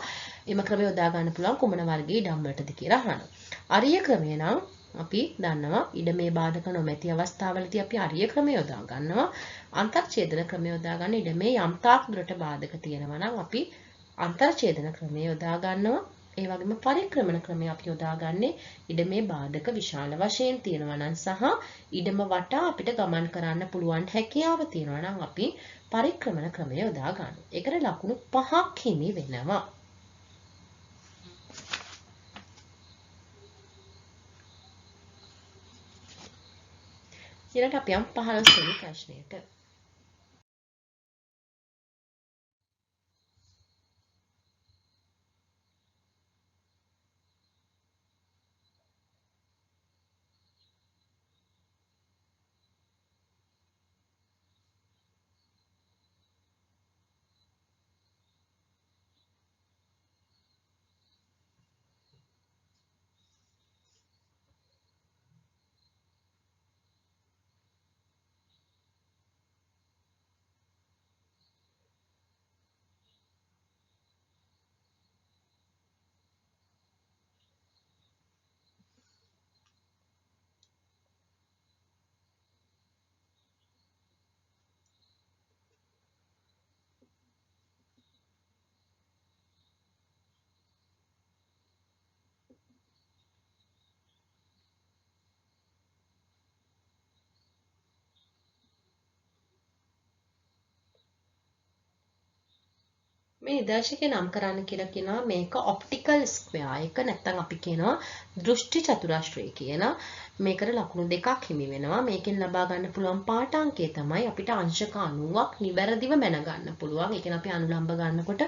එම ක්‍රම යොදා ගන්න පුළුවන් කුමන වර්ගයේ ඉඩම් වලටද කියලා අහනවා. අරිය ක්‍රමය නම් අපි දන්නවා ඉඩමේ බාධක නොමැති අවස්ථාවලදී අපි අරිය ක්‍රමය යොදා ගන්නවා. අන්තර්ඡේදන ක්‍රමය යොදා ගන්න ඉඩමේ යම් තාක් දුරට බාධක තියෙනවා නම් අපි අන්තර්ඡේදන ක්‍රමය යොදා ගන්නවා. ඒ වගේම පරික්‍රමණ ක්‍රමය අපි යොදාගන්නේ ඉඩමේ බාධක විශාල වශයෙන් තියෙනවා නම් සහ ඉඩම වටා අපිට ගමන් කරන්න පුළුවන් හැකියාව තියෙනවා නම් අපි පරික්‍රමණ ක්‍රමය යොදා ගන්නවා. ඒකට ලකුණු 5ක් හිමි වෙනවා. ඊළඟට අපි යමු 15 වෙනි ප්‍රශ්නයට. මේ නිදර්ශකය නම් කරන්න කියලා කියනවා මේක ඔප්ටිකල් ස්ක්වයර් එක නැත්නම් අපි කියනවා දෘෂ්ටි චතුරස්‍රය කියන. මේකට ලකුණු 2ක් හිමි වෙනවා. මේකෙන් ලබා ගන්න පුළුවන් පාඨාංකය තමයි අපිට අංශක 90ක් නිවැරදිව මැන ගන්න පුළුවන්. ඒ කියන්නේ අපි අනුලම්බ ගන්නකොට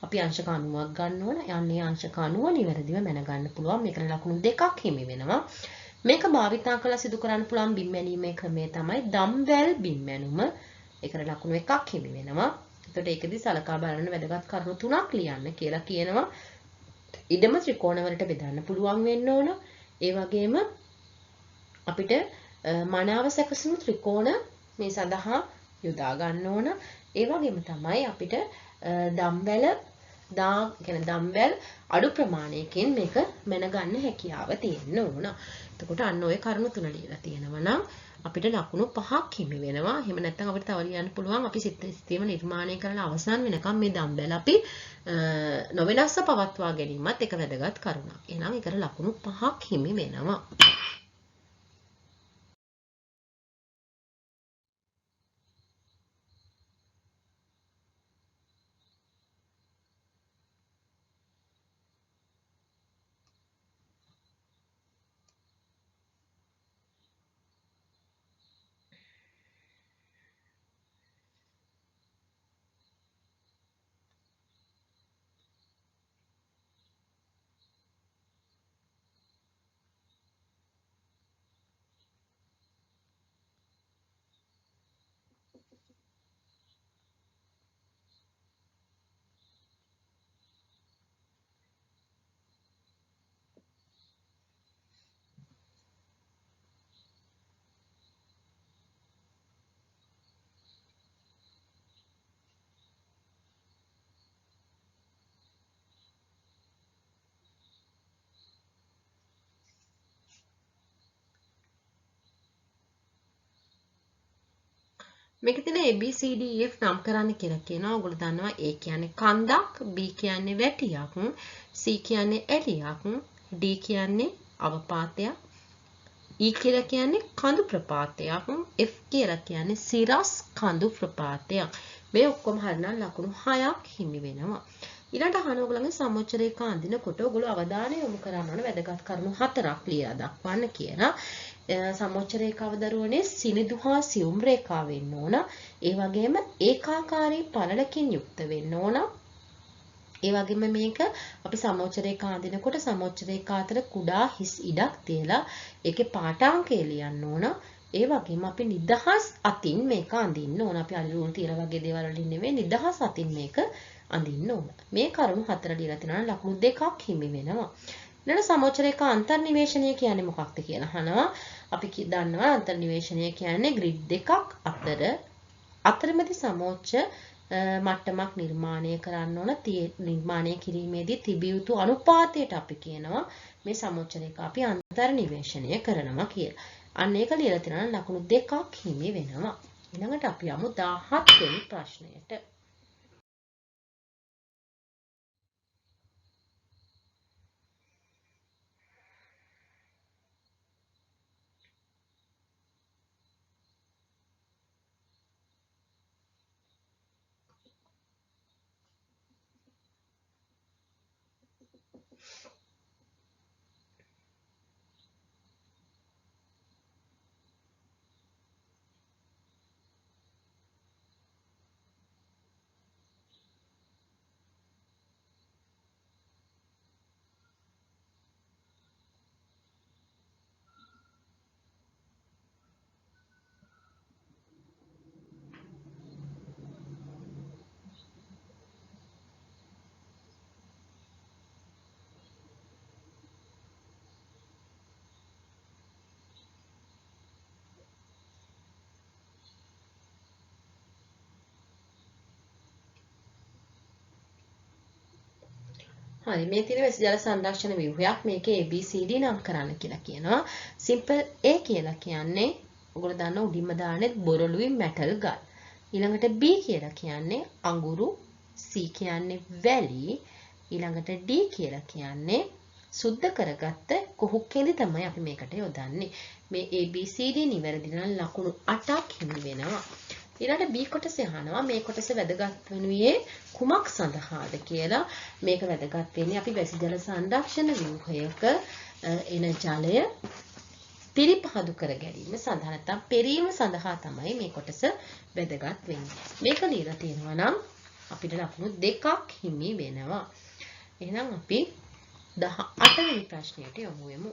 අපි අංශක 90ක් ගන්න ඕන. යන්නේ අංශක 90 නිවැරදිව මැන ගන්න පුළුවන්. මේකට ලකුණු 2ක් හිමි වෙනවා. මේක භාවිතා කරලා සිදු කරන්න පුළුවන් බිම් මැනීමේ ක්‍රමය තමයි ඩම්බෙල් බිම් මැනුම. ඒකට ලකුණු 1ක් හිමි වෙනවා. එතකොට ඒකෙදි සලකා බලන්න වැදගත් කරුණු 3ක් ලියන්න කියලා කියනවා. ඉඩම ත්‍රිකෝණ වලට බෙදන්න පුළුවන් වෙන්න ඕන. ඒ වගේම අපිට මනාව සැකසුණු ත්‍රිකෝණ මේ සඳහා යොදා ගන්න ඕන. ඒ වගේම තමයි අපිට දම්බැල් අඩු ප්‍රමාණයකින් මේක මැන ගන්න හැකියාව තියෙන්න ඕන. එතකොට අන්න ඔය කරුණු 3 ලියලා තියෙනවා නම් අපිට ලකුණු 5ක් හිමි වෙනවා. එහෙම නැත්නම් අපිට තව ලියන්න පුළුවන් අපි සිස්ටම නිර්මාණය කරලා අවසන් වෙනකම් මේ දම්බැල අපි නොවෙනස්ව පවත්වා ගැනීමත් එක වැදගත් කරුණක්. එහෙනම් ඒකට ලකුණු 5ක් හිමි වෙනවා. මේක තියෙන ABCDEF නම් කරන්න කියලා කියනවා. ඔයගොල්ලෝ දන්නවා A කියන්නේ කන්දක්, B කියන්නේ වැටියක්, C කියන්නේ එළියක්, D කියන්නේ අවපාතයක්, E කියලා කියන්නේ කඳු ප්‍රපාතයක්, F කියලා කියන්නේ සිරස් කඳු ප්‍රපාතයක්. මේ ඔක්කොම හරිනම් ලකුණු 6ක් හිමි වෙනවා. ඊළඟට අහන ඔයගොල්ලන්ගේ සමෝච්ච රේඛා අඳිනකොට ඔයගොල්ලෝ අවධානය යොමු කරන්න ඕන වැදගත් කරුණු 4ක් ලියා දක්වන්න කියලා. සමෝච්ච රේඛාව දරුවනේ සිනිඳු හා සියුම් රේඛා වෙන්න ඕන. ඒ වගේම ඒකාකාරී පළලකින් යුක්ත වෙන්න ඕන. ඒ වගේම මේක අපි සමෝච්ච රේඛා අඳිනකොට සමෝච්ච රේඛා අතර කුඩා හිස් ඉඩක් තියලා ඒකේ පාඨාංකය ලියන්න ඕන. ඒ වගේම අපි නිදහස් අතින් මේක අඳින්න ඕන. අපි අලි රූල් තියලා වගේ දේවල් වලින් නෙවෙයි නිදහස් අතින් මේක අඳින්න ඕන. මේ කරුණු 4 දීලා තිනවා ලකුණු 2ක් හිමි වෙනවා. ඊළඟ සමෝච්ච රේඛා අන්තර්නිවේෂණය කියන්නේ මොකක්ද කියලා අහනවා. අපි දන්නවා අන්තර්නිවේෂණය කියන්නේ ග්‍රිඩ් දෙකක් අතර අතරමැදි සමෝච්ච මට්ටමක් නිර්මාණය කරන්න ඕන. නිර්මාණය කිරීමේදී තිබිය යුතු අනුපාතයට අපි කියනවා මේ සමෝච්ච රේඛා අපි අන්තර්නිවේෂණය කරනවා කියලා. අන්න ඒක ලියලා තිනවා ලකුණු 2ක් හිමි වෙනවා. ඊළඟට අපි යමු 17 වෙනි ප්‍රශ්නයට. හරි මේ තියෙන වැසි ජල සංරක්ෂණ ව්‍යුහයක් මේකේ ABCD නම් කරන්න කියලා කියනවා. සිම්පල් A කියලා කියන්නේ ඔයගොල්ලෝ දන්න උඩින්ම දාන්නේ බොරළුයි මැටල් ගල්. ඊළඟට B කියලා කියන්නේ අඟුරු, C කියන්නේ වැලි, ඊළඟට D කියලා කියන්නේ සුද්ධ කරගත්ත කොහු කෙඳි තමයි අපි මේකට යොදන්නේ. මේ ABCD නිවැරදි නම් ලකුණු 8ක් හිමි වෙනවා. ඊළඟට B කොටස අහනවා මේ කොටස වැදගත් වනුයේ කුමක් සඳහාද කියලා. මේක වැදගත් වෙන්නේ අපි වැසි ජල සංරක්ෂණ ව්‍යුහයක එන ජලය පිරිපහදු කර ගැනීම සඳහා නැත්නම් පෙරීම සඳහා තමයි මේ කොටස වැදගත් වෙන්නේ. මේක ලියලා තියෙනවා නම් අපිට ලකුණු 2ක් හිමි වෙනවා. එහෙනම් අපි 18 වෙනි ප්‍රශ්නයට යමු වෙමු.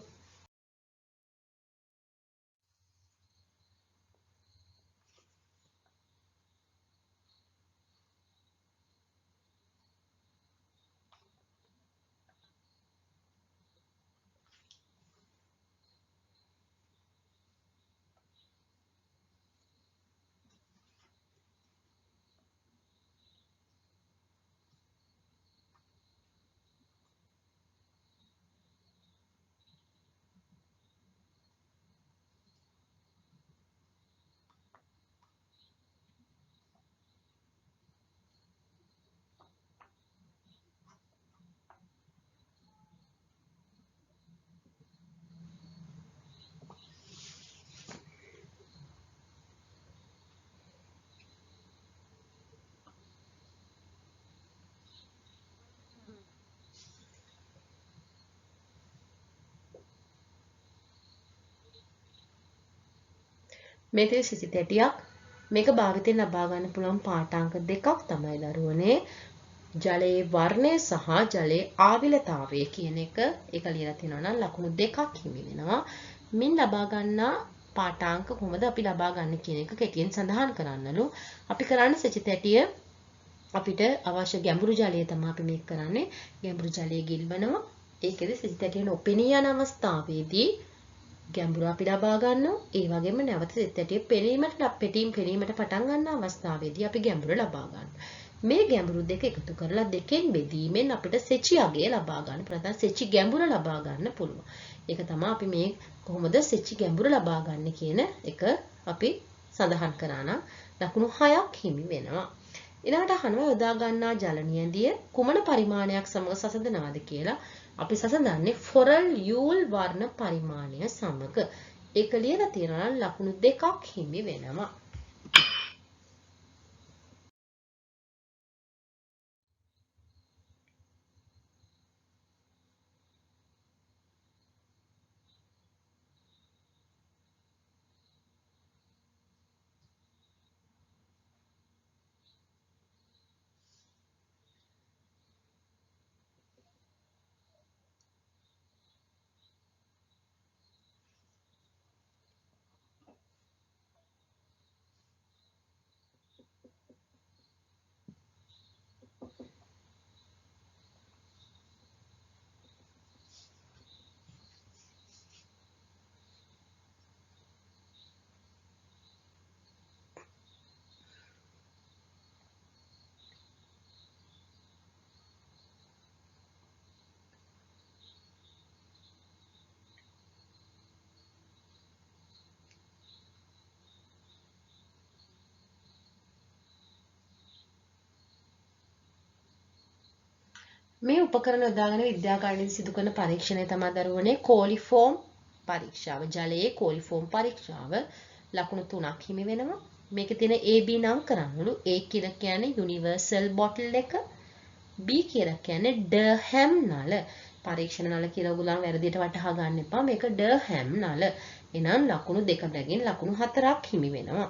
මේ තියෙන සිසිත ඇටියක් මේක භාවිතයෙන් ලබා ගන්න පුළුවන් පාඨාංක දෙකක් තමයි දරුවනේ ජලයේ වර්ණය සහ ජලයේ ආවිලතාවය කියන එක. ඒක ලියලා තියෙනවා නම් ලකුණු 2ක් හිමි වෙනවා. මින් ලබා ගන්නා පාඨාංක කොහොමද අපි ලබා ගන්න කියන එක කෙටියෙන් සඳහන් කරන්නලු. අපි කරන්නේ සිසිත ඇටිය අපිට අවශ්‍ය ගැඹුරු ජලය තමයි අපි මේක කරන්නේ. ගැඹුරු ජලය ගිල්වනවා. ඒකෙදි සිසිත ඇටිය නොපෙනී යන අවස්ථාවේදී ගැඹුර අපි ලබා ගන්නවා. ඒ වගේම නැවත සිත් ඇටිය පෙනීමට පටන් ගන්න අවස්ථාවේදී අපි ගැඹුර ලබා ගන්නවා. මේ ගැඹුරු දෙක එකතු කරලා දෙකෙන් බෙදීමෙන් අපිට සෙචි අගය ලබා ගන්න. නැත්නම් සෙචි ගැඹුර ලබා ගන්න පුළුවන්. ඒක තමයි අපි මේ කොහොමද සෙචි ගැඹුර ලබා ගන්න කියන එක අපි සඳහන් කරා නම් ලකුණු 6ක් හිමි වෙනවා. ඊළඟට අහනවා යොදා ගන්නා ජල නියඳිය කුමන පරිමාණයක් සමග සසඳනවාද කියලා. අපි සසඳන්නේ ෆොරල් යූල් වර්ණ පරිමාණය සමග. ඒක ලියලා තියෙනවා නම් ලකුණු 2ක් හිමි වෙනවා. මේ උපකරණ යොදාගෙන විද්‍යාකාරයන් සිදු කරන පරීක්ෂණය තමයි දරුවනේ කෝලිෆෝම් පරීක්ෂාව. ජලයේ කෝලිෆෝම් පරීක්ෂාව ලකුණු 3ක් හිමි වෙනවා. මේකේ තියෙන AB නම් කරන්නලු. A කියලා කියන්නේ යුනිවර්සල් බොටල් එක. B කියලා කියන්නේ ඩර්හැම් නල. පරීක්ෂණ නල කියලා ඔයගොල්ලෝ වැරදියට වටහා ගන්න එපා. මේක ඩර්හැම් නල. එනම් ලකුණු 2 බැගින් ලකුණු 4ක් හිමි වෙනවා.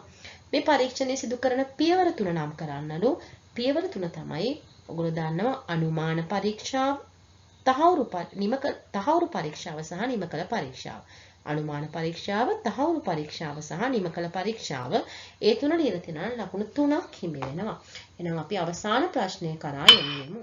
මේ පරීක්ෂණය සිදු කරන පියවර 3 නම් කරන්නලු. පියවර 3 තමයි ඔගොල්ලෝ දන්නවා අනුමාන පරීක්ෂාව, තහවුරු පරීක්ෂාව සහ නිමකල පරීක්ෂාව. අනුමාන පරීක්ෂාව, තහවුරු පරීක්ෂාව සහ නිමකල පරීක්ෂාව. ඒ තුන ලියලා තියෙනවා ලකුණු 3ක් හිමි වෙනවා. එහෙනම් අපි අවසාන ප්‍රශ්නය කරා යමු.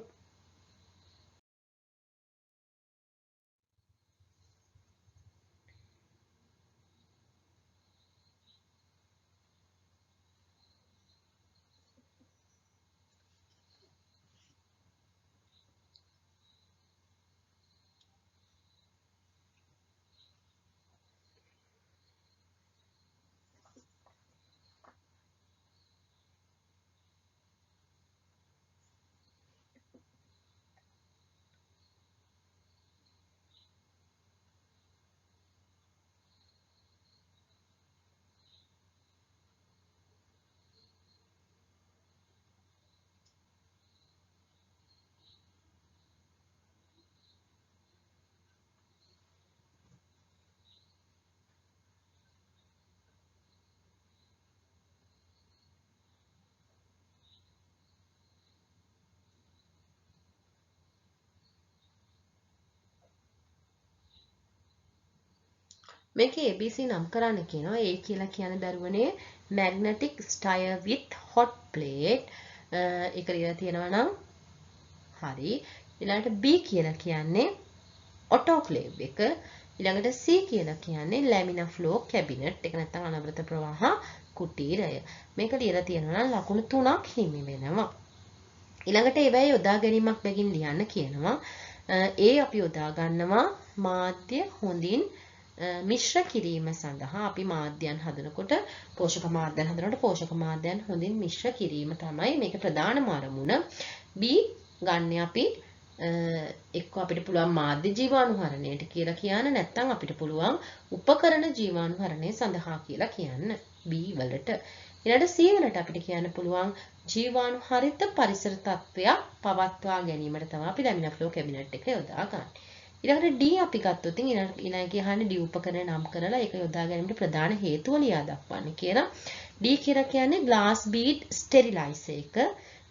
මේකේ ABC නම් කරන්න කියනවා. A කියලා කියන්නේ දරුවනේ magnetic stir with hot plate. ඒක ලියලා තියෙනවා නම් හරි. ඊළඟට B කියලා කියන්නේ autoclave එක. ඊළඟට C කියලා කියන්නේ laminar flow cabinet එක නැත්නම් අනවරත ප්‍රවාහ කුටීරය. මේක ලියලා තියෙනවා නම් ලකුණු 3ක් හිමි වෙනවා. ඊළඟට ඒවැය යොදා ගැනීමක් බැගින් ලියන්න කියනවා. අපි යොදා ගන්නවා මාධ්‍ය හොඳින් මිශ්‍ර කිරීම සඳහා. අපි මාධ්‍යයන් හදනකොට පෝෂක මාධ්‍යයන් හදනකොට පෝෂක මාධ්‍යයන් හොඳින් මිශ්‍ර කිරීම තමයි මේක ප්‍රධානම අරමුණ. B ගන්න අපි එක්ක අපිට පුළුවන් මාධ්‍ය ජීවාණුහරණයට කියලා කියන්න, නැත්නම් අපිට පුළුවන් උපකරණ ජීවාණුහරණය සඳහා කියලා කියන්න B වලට. ඊළඟට C වලට අපිට කියන්න පුළුවන් ජීවාණු හරිත පරිසර තත්ත්වයක් පවත්වා ගැනීමට තමයි අපි ලැමිනා ෆ්ලෝ කැබිනට් එක යොදා ගන්න. ඊළඟට D අපි ගත්තොත් ඊළඟ කියන්නේ D උපකරණ නම් කරලා ඒක යොදා ගැනීමට ප්‍රධාන හේතුව ලියා දක්වන්න කියලා. D කියලා කියන්නේ glass bead sterilizer එක.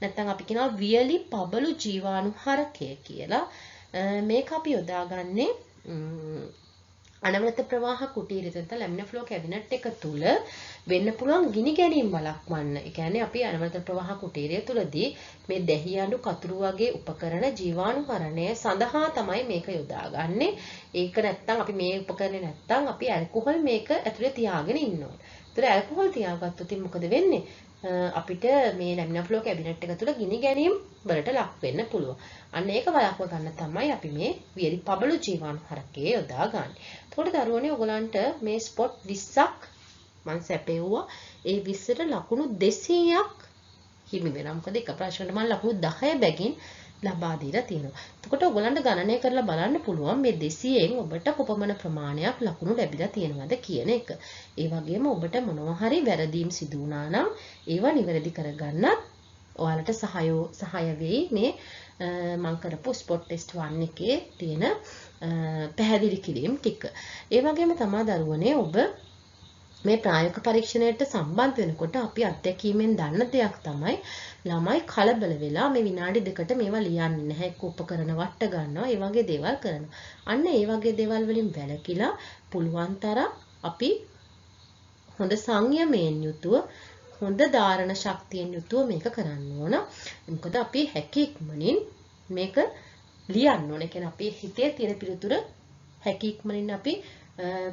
නැත්නම් අපි කියනවා වියලි පබළු ජීවාණු හරකය කියලා. මේක අපි යොදාගන්නේ අනවරත ප්‍රවාහ කුටීරය නැත්නම් ලැමිනා ෆ්ලෝ කැබිනට් එක තුල වෙන්න පුළුවන් ගිනි ගැනීම වළක්වන්න. ඒ කියන්නේ අපි අනවරත ප්‍රවාහ කුටීරය තුලදී මේ දැහි අඬු කතුරු වගේ උපකරණ ජීවාණුහරණය සඳහා තමයි මේක යොදාගන්නේ. ඒක නැත්නම් අපි මේ උපකරණේ නැත්නම් අපි ඇල්කොහොල් මේක ඇතුලේ තියාගෙන ඉන්න ඕන. ඒතර ඇල්කොහොල් තියාගත්තොත් මොකද වෙන්නේ? අපිට මේ ලැමිනා ෆ්ලෝ කැබිනට් එක තුල ගිනි ගැනීම වලට ලක් වෙන්න පුළුවන්. අන්න ඒක වළක්ව ගන්න තමයි අපි මේ වියලි පබළු ජීවාණු හරකය යොදාගන්නේ. එතකොට දරුවනේ ඔයගලන්ට මේ ස්පොට් 20ක් මම සැපෙවුවා. ඒ 20ට ලකුණු 200ක් හිමි වෙනවා. මොකද එක ප්‍රශ්නෙට මම ලකුණු 10 බැගින් ලබා දීලා තියෙනවා. එතකොට ඔයගලන්ට ගණනය කරලා බලන්න පුළුවන් මේ 200න් ඔබට කොපමණ ප්‍රමාණයක් ලකුණු ලැබිලා තියෙනවද කියන එක. ඒ වගේම ඔබට මොනවා හරි වැරදීම් සිදු වුණා නම් ඒවා නිවැරදි කරගන්නත් ඔයාලට සහාය වෙයි මේ මම කරපු ස්පොට් ටෙස්ට් 1 එකේ තියෙන පැහැදිලි කිරීම් ටික. ඒ වගේම තමයි දරුවනේ ඔබ මේ ප්‍රායෝගික පරීක්ෂණයට සම්බන්ධ වෙනකොට අපි අත්දැකීමෙන් දන්න දෙයක් තමයි ළමයි කලබල වෙලා මේ විනාඩි දෙකට මේවා ලියන්නේ නැහැ. එක්ක උපකරණ වට ගන්නවා, ඒ වගේ දේවල් කරනවා. අන්න ඒ වගේ දේවල් වලින් වැළකීලා පුළුවන් තරම් අපි හොඳ සංයමයෙන් යුතුව හොඳ ධාරණ ශක්තියෙන් යුතුව මේක කරන්න ඕන. මොකද අපි හැකි ඉක්මනින් මේක ලියන්න ඕන. ඒ කියන්නේ අපේ හිතේ තියෙන පිළිතුර හැකි ඉක්මනින් අපි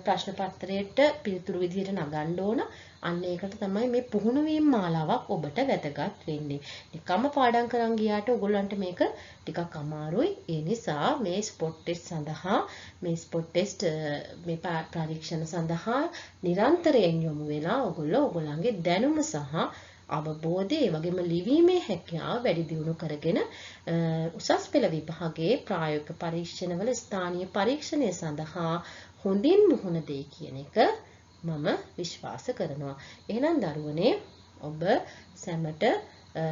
ප්‍රශ්න පත්‍රයට පිළිතුරු විදිහට නගන්න ඕන. අන්න ඒකට තමයි මේ පුහුණු වීම මාලාවක් ඔබට වැදගත් වෙන්නේ. නිකම්ම පාඩම් කරන් ගියාට ඔයගොල්ලන්ට මේක ටිකක් අමාරුයි. ඒ නිසා මේ ස්පොට් ටෙස්ට් සඳහා මේ ස්පොට් ටෙස්ට් මේ පරීක්ෂණ සඳහා නිරන්තරයෙන් යොමු වෙලා ඔයගොල්ලෝ ඔයගොල්ලන්ගේ දැනුම සහ අවබෝධය ඒ වගේම ලිවීමේ හැකියාව වැඩි දියුණු කරගෙන උසස් පෙළ විභාගයේ ප්‍රායෝගික පරීක්ෂණවල ස්ථානීය පරීක්ෂණය සඳහා හොඳින් මුහුණ දෙයි කියන එක මම විශ්වාස කරනවා. එහෙනම් දරුවනේ ඔබ සැමට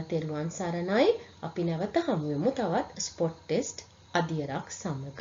තෙරුවන් සරණයි. අපි නැවත හමු වෙමු තවත් ස්පොට් ටෙස්ට් අදියරක් සමග.